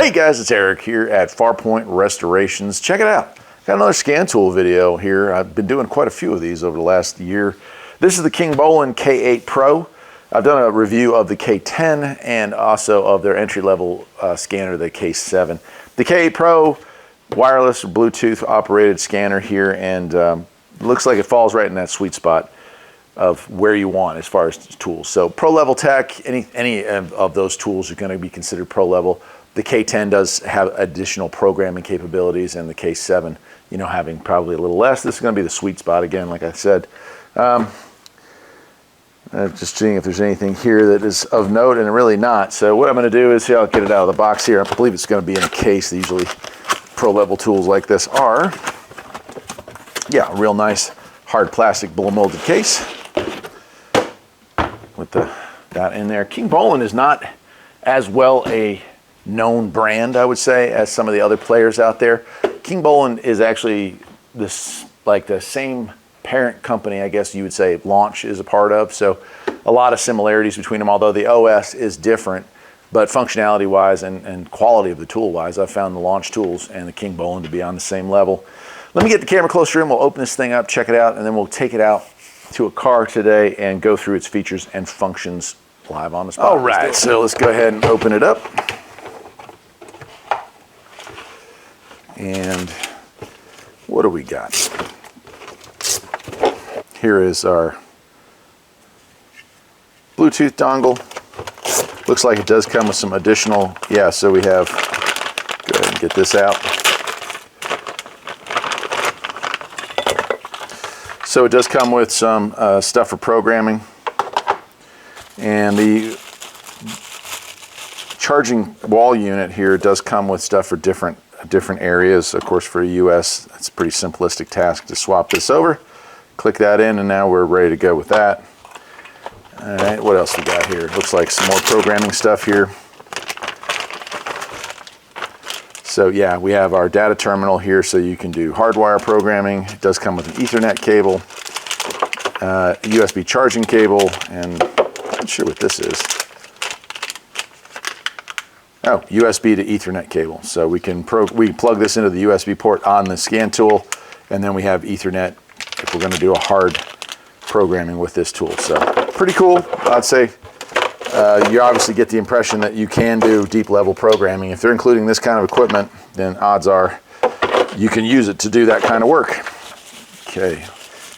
Hey guys, it's Eric here at Farpoint Restorations. Check it out. Got another scan tool video here. I've been doing quite a few of these over the last year. This is the Kingbolen K8 Pro. I've done a review of the K10 and also of their entry-level scanner, the K7. The K8 Pro, wireless Bluetooth operated scanner here, and looks like it falls right in that sweet spot of where you want as far as tools. So pro level tech, any of those tools are going to be considered pro level. The K10 does have additional programming capabilities, and the K7, you know, having probably a little less. This is going to be the sweet spot again, like I said. Just seeing if there's anything here that is of note, and really not. So what I'm going to do is, here, I'll get it out of the box here. I believe it's going to be in a case. Usually pro level tools like this are. Yeah, a real nice hard plastic blow molded case with that in there. Kingbolen is not as well a known brand, I would say, as some of the other players out there. Kingbolen is actually this, like, the same parent company, I guess you would say, Launch is a part of. So a lot of similarities between them, although the OS is different. But functionality wise and quality of the tool wise, I've found the Launch tools and the Kingbolen to be on the same level. Let me get the camera closer in, we'll open this thing up, check it out, and then we'll take it out to a car today and go through its features and functions live on the spot. All right, so let's go ahead and open it up. And what do we got? Here is our Bluetooth dongle. Looks like it does come with some additional, yeah, so we have, go ahead and get this out. So it does come with some stuff for programming, and the charging wall unit here does come with stuff for different areas. Of course, for a US, it's a pretty simplistic task to swap this over. Click that in, and now we're ready to go with that. All right, what else we got here? Looks like some more programming stuff here. So yeah, we have our data terminal here, so you can do hardwire programming. It does come with an Ethernet cable, USB charging cable, and I'm not sure what this is. Oh, USB to Ethernet cable. So we can plug this into the USB port on the scan tool, and then we have Ethernet if we're going to do a hard programming with this tool. So pretty cool, I'd say. You obviously get the impression that you can do deep level programming. If they're including this kind of equipment, then odds are you can use it to do that kind of work. Okay,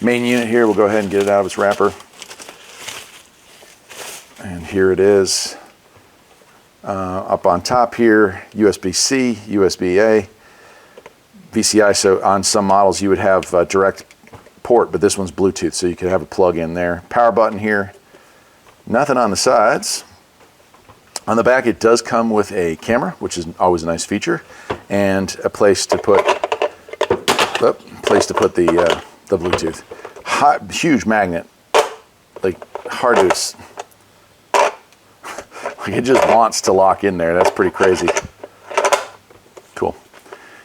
main unit here, we'll go ahead and get it out of its wrapper. And here it is. Up on top here, USB-C, USB-A, VCI. So on some models you would have a direct port, but this one's Bluetooth, so you could have a plug in there. Power button here. Nothing on the sides. On the back, it does come with a camera, which is always a nice feature, and a place to put the Bluetooth. Huge magnet, like hard to, like it just wants to lock in there. That's pretty crazy. Cool.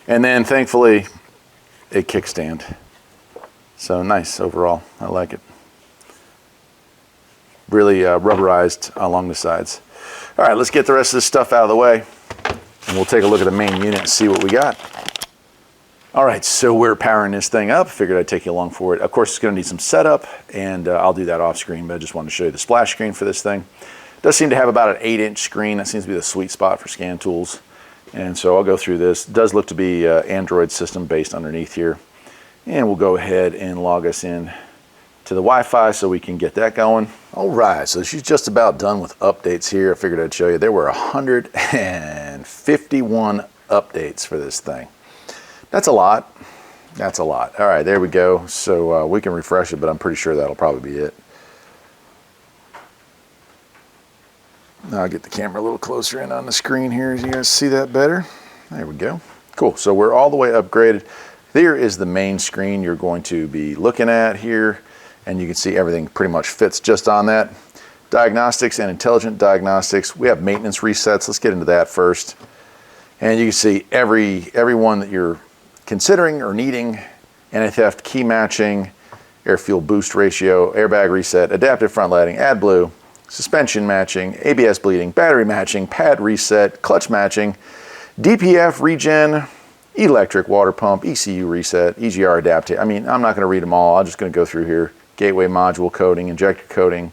And then thankfully, a kickstand. So nice overall. I like it. Really rubberized along the sides. All right, let's get the rest of this stuff out of the way, and we'll take a look at the main unit and see what we got. All right, so we're powering this thing up. Figured I'd take you along for it. Of course, it's going to need some setup, and I'll do that off screen, but I just wanted to show you the splash screen for this thing. It does seem to have about an 8-inch screen. That seems to be the sweet spot for scan tools. And so I'll go through this. It does look to be Android system based underneath here. And we'll go ahead and log us in to the Wi-Fi so we can get that going. All right, so she's just about done with updates here. I figured I'd show you. There were 151 updates for this thing. That's a lot. That's a lot. All right, there we go. So we can refresh it, but I'm pretty sure that'll probably be it. Now I'll get the camera a little closer in on the screen here so you guys see that better. There we go. Cool, so we're all the way upgraded. There is the main screen you're going to be looking at here, and you can see everything pretty much fits just on that. Diagnostics and intelligent diagnostics. We have maintenance resets. Let's get into that first. And you can see every one that you're considering or needing: anti-theft, key matching, air fuel boost ratio, airbag reset, adaptive front lighting, AdBlue, suspension matching, ABS bleeding, battery matching, pad reset, clutch matching, DPF, regen, electric water pump, ECU reset, EGR adaptation. I mean, I'm not going to read them all. I'm just going to go through here. Gateway module coating, injector coating,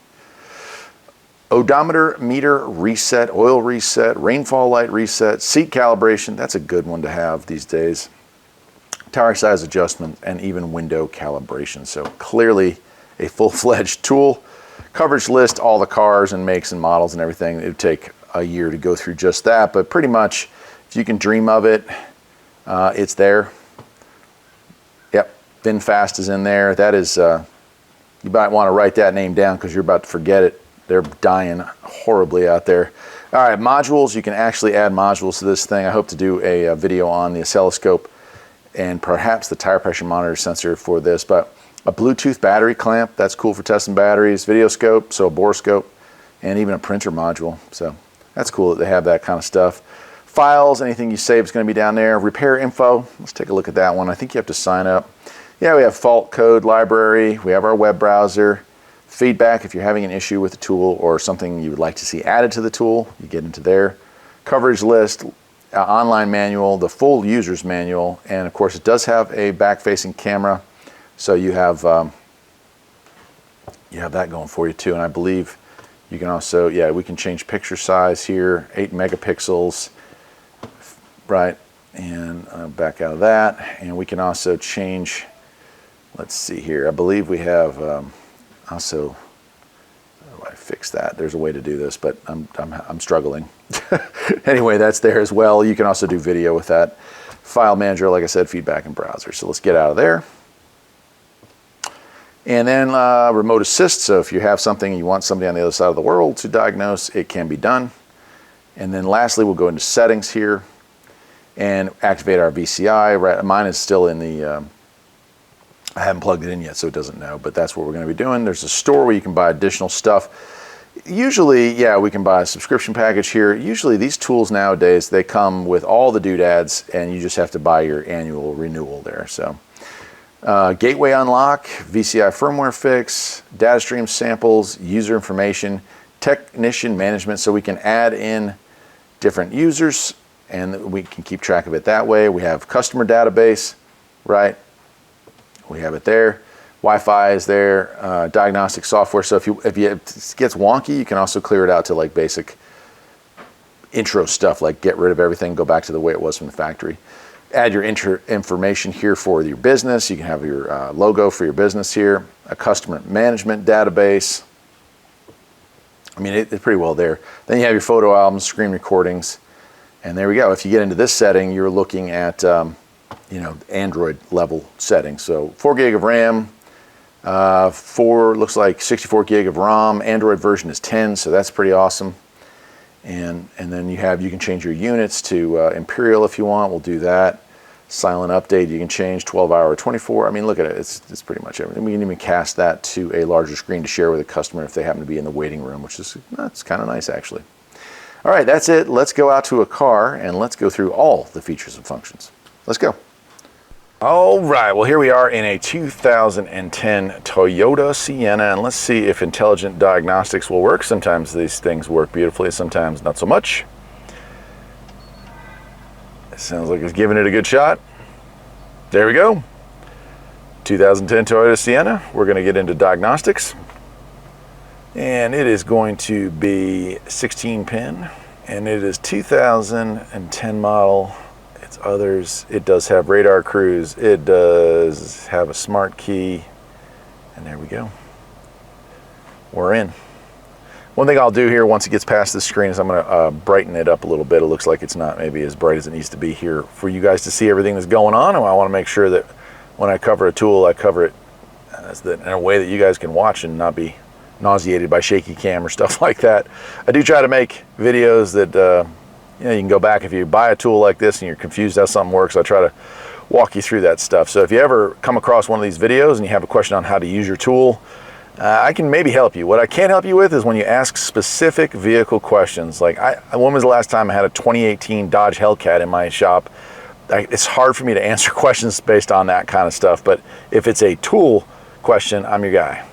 odometer meter reset, oil reset, rainfall light reset, seat calibration. That's a good one to have these days. Tire size adjustment, and even window calibration. So clearly a full-fledged tool. Coverage list, all the cars and makes and models and everything. It would take a year to go through just that, but pretty much if you can dream of it, it's there. Yep, VinFast is in there. That is, you might want to write that name down because you're about to forget it. They're dying horribly out there. All right, modules. You can actually add modules to this thing. I hope to do a video on the oscilloscope and perhaps the tire pressure monitor sensor for this, but a Bluetooth battery clamp, that's cool for testing batteries, video scope, so a borescope, and even a printer module. So that's cool that they have that kind of stuff. Files, anything you save is going to be down there. Repair info, let's take a look at that one. I think you have to sign up. Yeah, we have fault code library, we have our web browser, feedback if you're having an issue with the tool or something you would like to see added to the tool, you get into there. Coverage list, online manual, the full user's manual, and of course it does have a back-facing camera, so you have that going for you too. And I believe you can also, yeah, we can change picture size here, 8 megapixels, right? And back out of that, and we can also change. Let's see here. I believe we have also. How do I fix that? There's a way to do this, but I'm struggling. Anyway, that's there as well. You can also do video with that. File manager, like I said, feedback and browser. So let's get out of there. And then remote assist. So if you have something and you want somebody on the other side of the world to diagnose, it can be done. And then lastly, we'll go into settings here and activate our VCI. Right, mine is still in the, I haven't plugged it in yet, so it doesn't know, but that's what we're going to be doing. There's a store where you can buy additional stuff. Usually, yeah, we can buy a subscription package here. Usually these tools nowadays, they come with all the doodads, and you just have to buy your annual renewal there. So gateway unlock, VCI firmware fix, data stream samples, user information, technician management, so we can add in different users and we can keep track of it that way. We have customer database, right? We have it there. Wi-Fi is there, diagnostic software. So if it gets wonky, you can also clear it out to like basic intro stuff, like get rid of everything, go back to the way it was from the factory. Add your information here for your business. You can have your logo for your business here, a customer management database. I mean, it's pretty well there. Then you have your photo albums, screen recordings, and there we go. If you get into this setting, you're looking at Android level settings. So 4 gig of RAM, looks like 64 gig of ROM. Android version is 10, so that's pretty awesome. And then you can change your units to Imperial if you want. We'll do that. Silent update, you can change 12-hour or 24. I mean, look at it. It's pretty much everything. We can even cast that to a larger screen to share with a customer if they happen to be in the waiting room, which is that's kind of nice actually. All right, that's it. Let's go out to a car and let's go through all the features and functions. Let's go. All right, well, here we are in a 2010 Toyota Sienna, and let's see if intelligent diagnostics will work. Sometimes these things work beautifully, sometimes not so much. It sounds like it's giving it a good shot. There we go. 2010 Toyota Sienna. We're going to get into diagnostics. And it is going to be 16 pin, and it is 2010 model. Others, it does have radar cruise, it does have a smart key, and there we go. We're in. One thing I'll do here once it gets past the screen is I'm going to brighten it up a little bit. It looks like it's not maybe as bright as it needs to be here for you guys to see everything that's going on, and I want to make sure that when I cover a tool, I cover it in a way that you guys can watch and not be nauseated by shaky cam or stuff like that. I do try to make videos that you can go back if you buy a tool like this and you're confused how something works. I try to walk you through that stuff. So if you ever come across one of these videos and you have a question on how to use your tool, I can maybe help you. What I can't help you with is when you ask specific vehicle questions. Like, when was the last time I had a 2018 Dodge Hellcat in my shop? It's hard for me to answer questions based on that kind of stuff. But if it's a tool question, I'm your guy.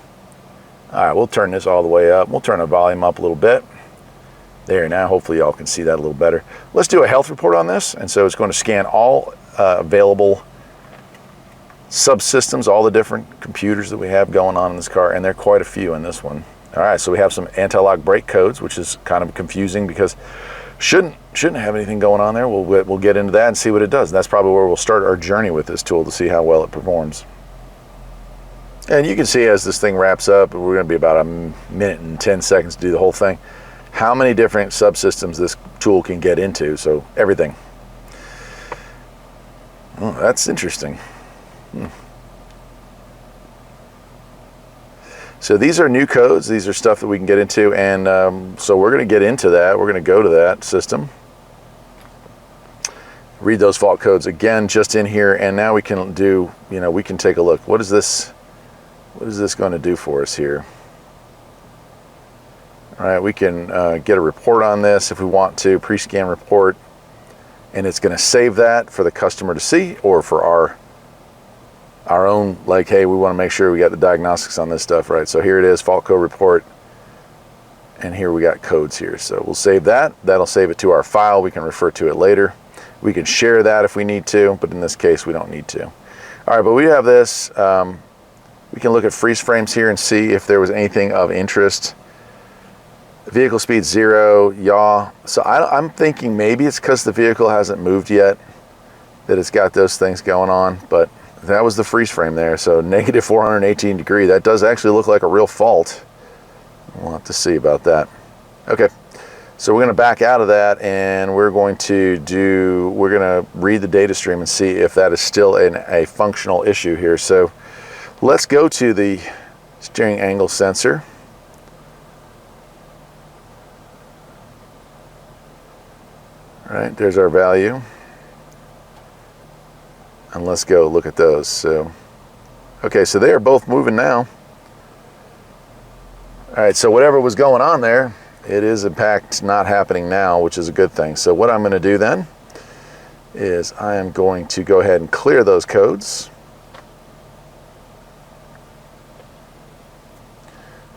All right, we'll turn this all the way up. We'll turn the volume up a little bit. There, now hopefully y'all can see that a little better. Let's do a health report on this. And so it's going to scan all available subsystems, all the different computers that we have going on in this car, and there are quite a few in this one. All right, so we have some anti-lock brake codes, which is kind of confusing because shouldn't have anything going on there. We'll get into that and see what it does. And that's probably where we'll start our journey with this tool to see how well it performs. And you can see as this thing wraps up, we're going to be about a minute and 10 seconds to do the whole thing, how many different subsystems this tool can get into. So everything. Oh, that's interesting. So these are new codes. These are stuff that we can get into, and so we're going to get into that. We're going to go to that system, read those fault codes again just in here, and now we can do, we can take a look. What is this going to do for us here? All right, we can get a report on this if we want to, pre-scan report, and it's going to save that for the customer to see, or for our own, like, hey, we want to make sure we got the diagnostics on this stuff, right? So here it is, fault code report, and here we got codes here. So we'll save that. That'll save it to our file. We can refer to it later. We can share that if we need to, but in this case, we don't need to. All right, but we have this. We can look at freeze frames here and see if there was anything of interest. Vehicle speed 0, yaw. So I'm thinking maybe it's because the vehicle hasn't moved yet that it's got those things going on, but that was the freeze frame there. So negative 418 degree. That does actually look like a real fault. We'll have to see about that. Okay, so we're going to back out of that, and we're going to read the data stream and see if that is still a functional issue here. So let's go to the steering angle sensor. All right, there's our value. And let's go look at those. So, okay, so they are both moving now. All right, so whatever was going on there, it is in fact not happening now, which is a good thing. So what I'm going to do then is I am going to go ahead and clear those codes.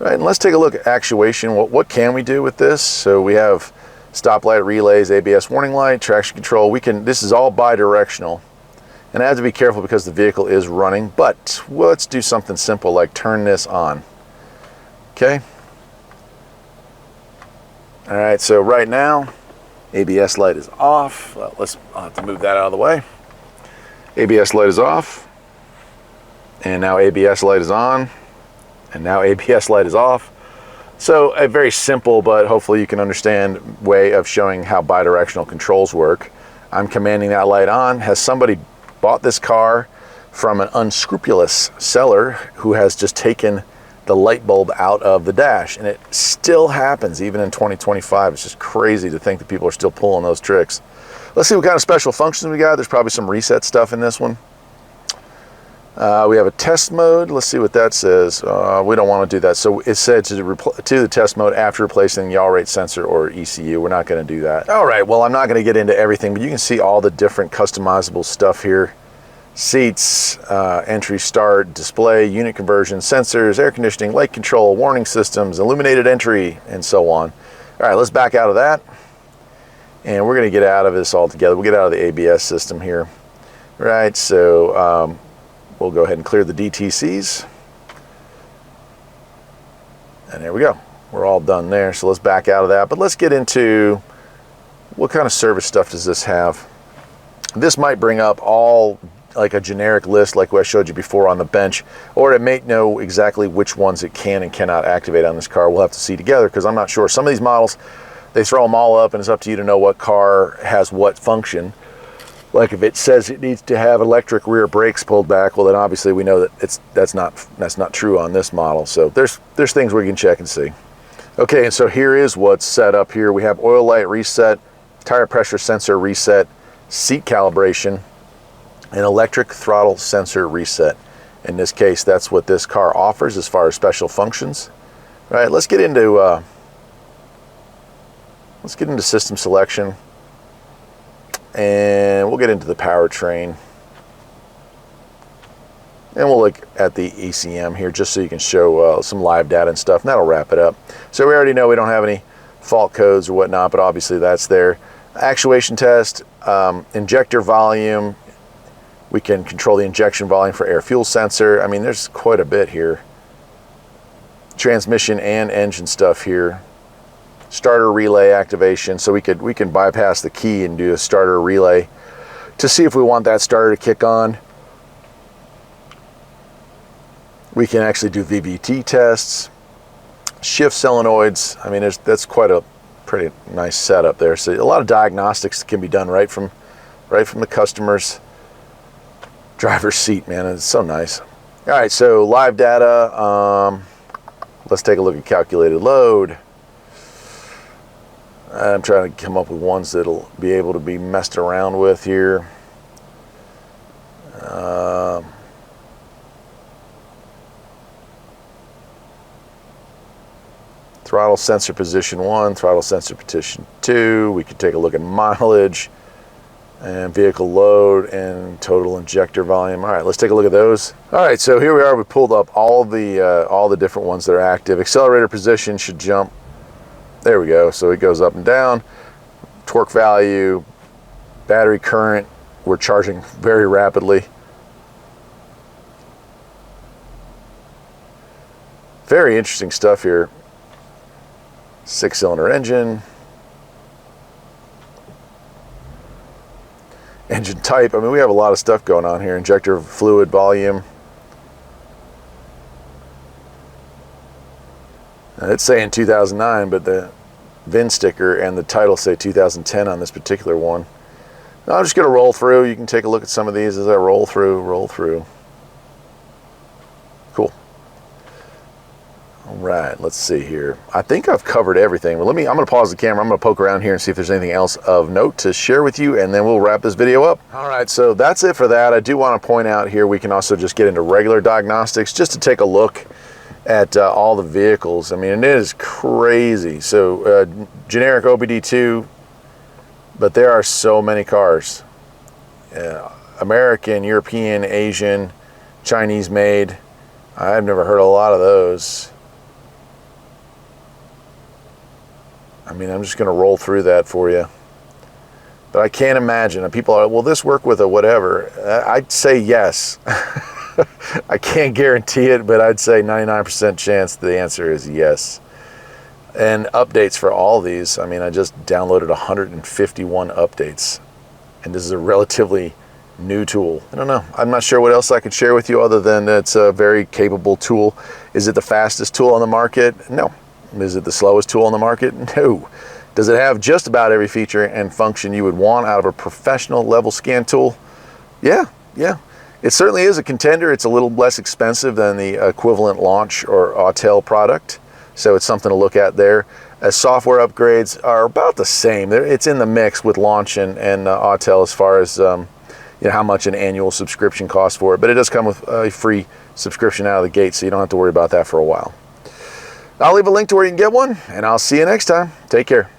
All right, and let's take a look at actuation. What can we do with this? So we have stoplight relays, ABS warning light, traction control. This is all bi-directional. And I have to be careful because the vehicle is running, but let's do something simple like turn this on. Okay. All right, so right now, ABS light is off. Well, I'll have to move that out of the way. ABS light is off. And now ABS light is on. And now ABS light is off. So a very simple, but hopefully you can understand, way of showing how bidirectional controls work. I'm commanding that light on. Has somebody bought this car from an unscrupulous seller who has just taken the light bulb out of the dash? And it still happens even in 2025. It's just crazy to think that people are still pulling those tricks. Let's see what kind of special functions we got. There's probably some reset stuff in this one. We have a test mode. Let's see what that says. We don't want to do that. So it said to the test mode after replacing the yaw rate sensor or ECU. We're not going to do that. All right, well, I'm not going to get into everything, but you can see all the different customizable stuff here. Seats, entry, start, display, unit conversion, sensors, air conditioning, light control, warning systems, illuminated entry, and so on. All right, let's back out of that. And we're going to get out of this altogether. We'll get out of the ABS system here. Right, so we'll go ahead and clear the DTCs. And there we go. We're all done there. So let's back out of that. But let's get into what kind of service stuff does this have. This might bring up all like a generic list like what I showed you before on the bench, or it may know exactly which ones it can and cannot activate on this car. We'll have to see together because I'm not sure. Some of these models, they throw them all up and it's up to you to know what car has what function. Like if it says it needs to have electric rear brakes pulled back, well then obviously we know that that's not true on this model. So there's things we can check and see. Okay, and so here is what's set up here. We have oil light reset, tire pressure sensor reset, seat calibration, and electric throttle sensor reset. In this case, that's what this car offers as far as special functions. All right, let's get into system selection. And we'll get into the powertrain, and we'll look at the ECM here just so you can show some live data and stuff, and that'll wrap it up. So we already know we don't have any fault codes or whatnot, but obviously that's there. Actuation test, injector volume. We can control the injection volume for air fuel sensor. I mean, there's quite a bit here. Transmission and engine stuff here. Starter relay activation, so we can bypass the key and do a starter relay to see if we want that starter to kick on. We can actually do VVT tests, shift solenoids. I mean, that's quite a pretty nice setup there. So a lot of diagnostics can be done right from the customer's driver's seat, man. It's so nice. All right, so live data. Let's take a look at calculated load. I'm trying to come up with ones that'll be able to be messed around with here. Throttle sensor position 1, throttle sensor position 2. We could take a look at mileage and vehicle load and total injector volume. All right, let's take a look at those. All right, so here we are. We pulled up all the different ones that are active. Accelerator position should jump. There we go. So it goes up and down. Torque value, battery current. We're charging very rapidly. Very interesting stuff here. 6-cylinder engine. Engine type. I mean, we have a lot of stuff going on here. Injector fluid volume. Now, it's saying 2009, but the VIN sticker and the title say 2010 on this particular one. Now, I'm just going to roll through. You can take a look at some of these as I roll through. Cool. All right, let's see here. I think I've covered everything. But I'm going to pause the camera. I'm going to poke around here and see if there's anything else of note to share with you, and then we'll wrap this video up. All right, so that's it for that. I do want to point out here, we can also just get into regular diagnostics just to take a look at all the vehicles. I mean, it is crazy. So generic OBD2, but there are so many cars. American, European, Asian, Chinese made. I've never heard a lot of those. I mean, I'm just going to roll through that for you. But I can't imagine. And people are, will this work with a whatever? I'd say yes. I can't guarantee it, but I'd say 99% chance the answer is yes. And updates for all these. I mean, I just downloaded 151 updates. And this is a relatively new tool. I don't know. I'm not sure what else I could share with you other than it's a very capable tool. Is it the fastest tool on the market? No. Is it the slowest tool on the market? No. Does it have just about every feature and function you would want out of a professional level scan tool? Yeah. It certainly is a contender. It's a little less expensive than the equivalent Launch or Autel product, so it's something to look at there. As software upgrades are about the same. It's in the mix with Launch and Autel as far as how much an annual subscription costs for it, but it does come with a free subscription out of the gate, so you don't have to worry about that for a while. I'll leave a link to where you can get one, and I'll see you next time. Take care.